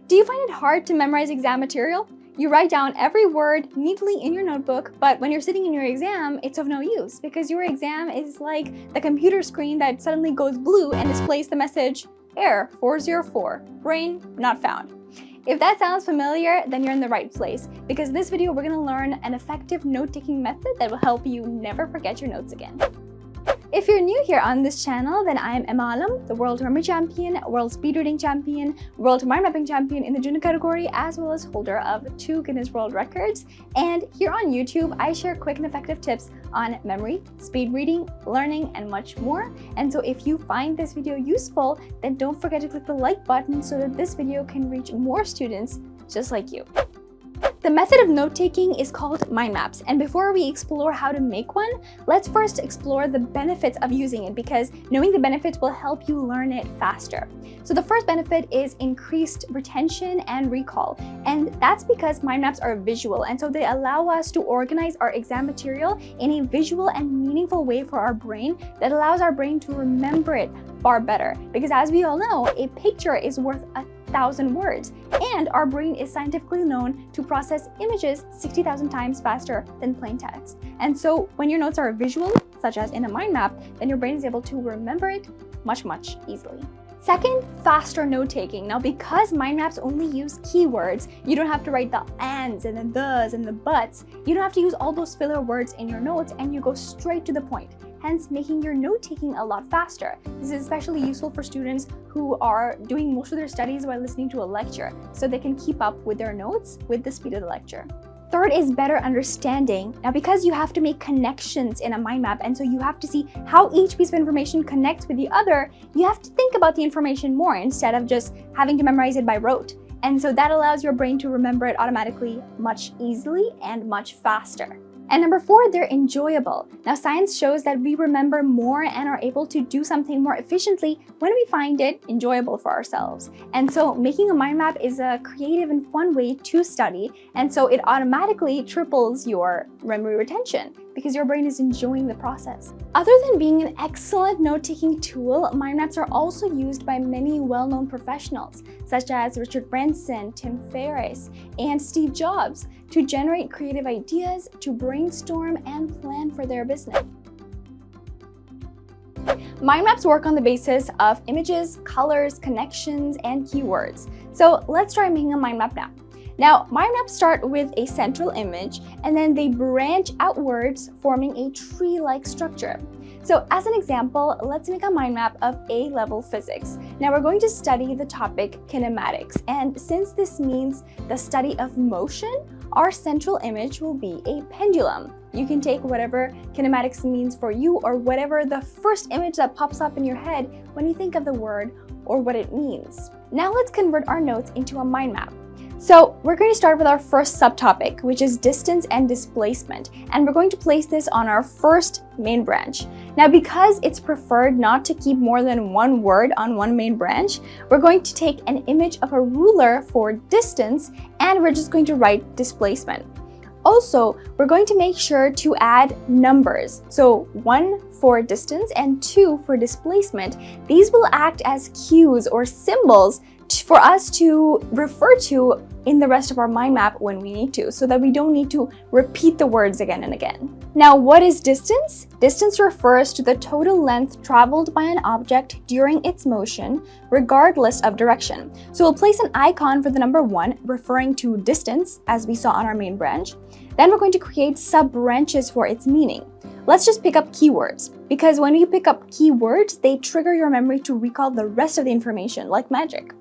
Do you find it hard to memorize exam material? You write down every word neatly in your notebook, but when you're sitting in your exam, it's of no use because your exam is like the computer screen that suddenly goes blue and displays the message, error 404, brain not found. If that sounds familiar, then you're in the right place because in this video, we're gonna learn an effective note-taking method that will help you never forget your notes again. If you're new here on this channel, then I am Emma Alam, the World Memory Champion, World Speed Reading Champion, World Mind Mapping Champion in the junior category, as well as holder of 2 Guinness World Records. And here on YouTube, I share quick and effective tips on memory, speed reading, learning, and much more. And so if you find this video useful, then don't forget to click the like button so that this video can reach more students just like you. The method of note-taking is called mind maps, and before we explore how to make one, let's first explore the benefits of using it because knowing the benefits will help you learn it faster. So the first benefit is increased retention and recall, and that's because mind maps are visual, and so they allow us to organize our exam material in a visual and meaningful way for our brain that allows our brain to remember it far better, because as we all know, a picture is worth 1,000 words, and our brain is scientifically known to process images 60,000 times faster than plain text. And so when your notes are visual, such as in a mind map, then your brain is able to remember it much easily. Second, faster note-taking. Now, because mind maps only use keywords, you don't have to write the ands and the does and the buts. You don't have to use all those filler words in your notes, and you go straight to the point, hence making your note-taking a lot faster. This is especially useful for students who are doing most of their studies while listening to a lecture, so they can keep up with their notes with the speed of the lecture. Third is better understanding. Now, because you have to make connections in a mind map, and so you have to see how each piece of information connects with the other, you have to think about the information more instead of just having to memorize it by rote. And so that allows your brain to remember it automatically much easily and much faster. And number 4, they're enjoyable. Now, science shows that we remember more and are able to do something more efficiently when we find it enjoyable for ourselves. And so making a mind map is a creative and fun way to study, and so it automatically triples your memory retention because your brain is enjoying the process. Other than being an excellent note-taking tool, mind maps are also used by many well-known professionals, such as Richard Branson, Tim Ferriss, and Steve Jobs, to generate creative ideas, to brainstorm, and plan for their business. Mind maps work on the basis of images, colors, connections, and keywords. So let's try making a mind map now. Now, mind maps start with a central image, and then they branch outwards, forming a tree-like structure. So as an example, let's make a mind map of A-level physics. Now we're going to study the topic kinematics, and since this means the study of motion, our central image will be a pendulum. You can take whatever kinematics means for you, or whatever the first image that pops up in your head when you think of the word or what it means. Now let's convert our notes into a mind map. So we're going to start with our first subtopic, which is distance and displacement, and we're going to place this on our first main branch. Now, because it's preferred not to keep more than one word on one main branch, we're going to take an image of a ruler for distance, and we're just going to write displacement. Also, we're going to make sure to add numbers. So 1 for distance and 2 for displacement. These will act as cues or symbols for us to refer to in the rest of our mind map when we need to, so that we don't need to repeat the words again and again. Now, what is distance? Distance refers to the total length traveled by an object during its motion, regardless of direction. So we'll place an icon for the number 1, referring to distance, as we saw on our main branch. Then we're going to create sub-branches for its meaning. Let's just pick up keywords, because when you pick up keywords, they trigger your memory to recall the rest of the information like magic.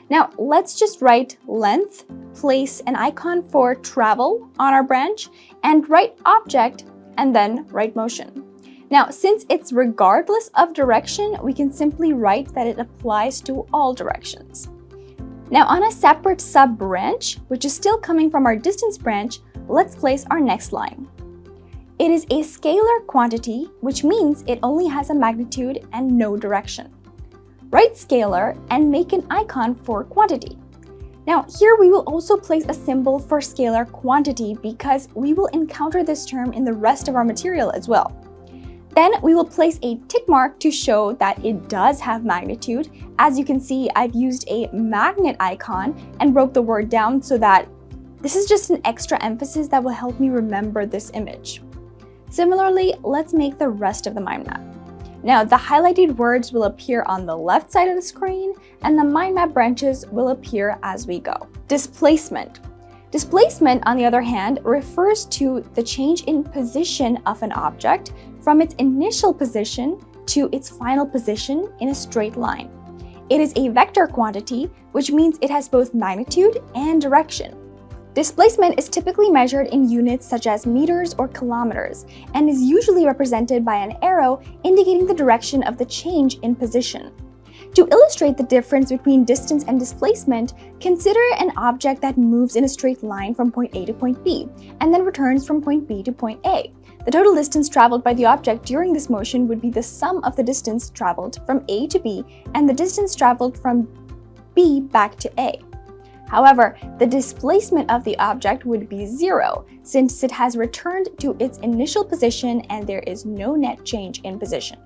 Now, let's just write length, place an icon for travel on our branch, and write object, and then write motion. Now, since it's regardless of direction, we can simply write that it applies to all directions. Now, on a separate sub-branch, which is still coming from our distance branch, let's place our next line. It is a scalar quantity, which means it only has a magnitude and no direction. Write scalar and make an icon for quantity. Now, here we will also place a symbol for scalar quantity because we will encounter this term in the rest of our material as well. Then we will place a tick mark to show that it does have magnitude. As you can see, I've used a magnet icon and broke the word down so that this is just an extra emphasis that will help me remember this image. Similarly, let's make the rest of the mind map. Now, the highlighted words will appear on the left side of the screen, and the mind map branches will appear as we go. Displacement. Displacement, on the other hand, refers to the change in position of an object from its initial position to its final position in a straight line. It is a vector quantity, which means it has both magnitude and direction. Displacement is typically measured in units such as meters or kilometers, and is usually represented by an arrow indicating the direction of the change in position. To illustrate the difference between distance and displacement, consider an object that moves in a straight line from point A to point B, and then returns from point B to point A. The total distance traveled by the object during this motion would be the sum of the distance traveled from A to B and the distance traveled from B back to A. However, the displacement of the object would be 0, since it has returned to its initial position and there is no net change in position.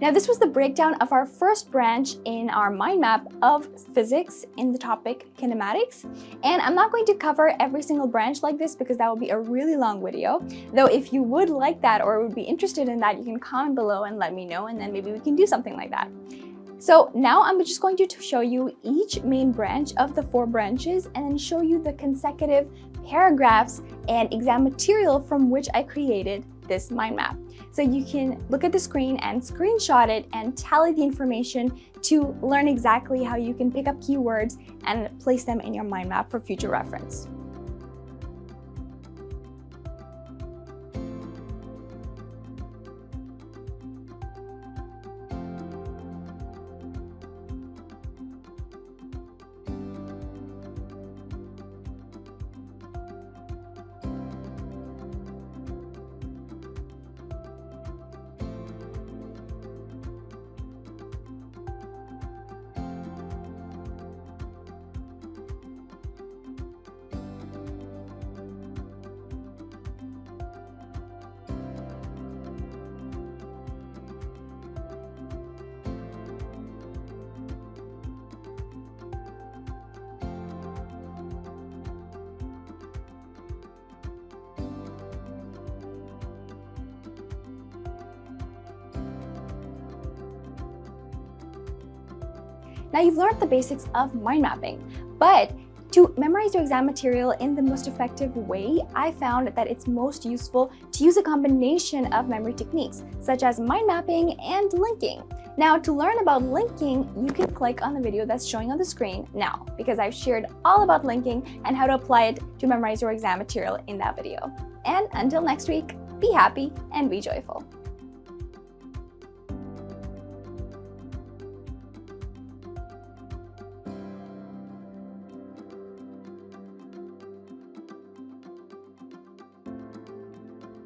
Now, this was the breakdown of our first branch in our mind map of physics in the topic kinematics. And I'm not going to cover every single branch like this because that would be a really long video. Though if you would like that or would be interested in that, you can comment below and let me know, and then maybe we can do something like that. So now I'm just going to show you each main branch of the 4 branches and then show you the consecutive paragraphs and exam material from which I created this mind map. So you can look at the screen and screenshot it and tally the information to learn exactly how you can pick up keywords and place them in your mind map for future reference. Now you've learned the basics of mind mapping, but to memorize your exam material in the most effective way, I found that it's most useful to use a combination of memory techniques, such as mind mapping and linking. Now, to learn about linking, you can click on the video that's showing on the screen now, because I've shared all about linking and how to apply it to memorize your exam material in that video. And until next week, be happy and be joyful.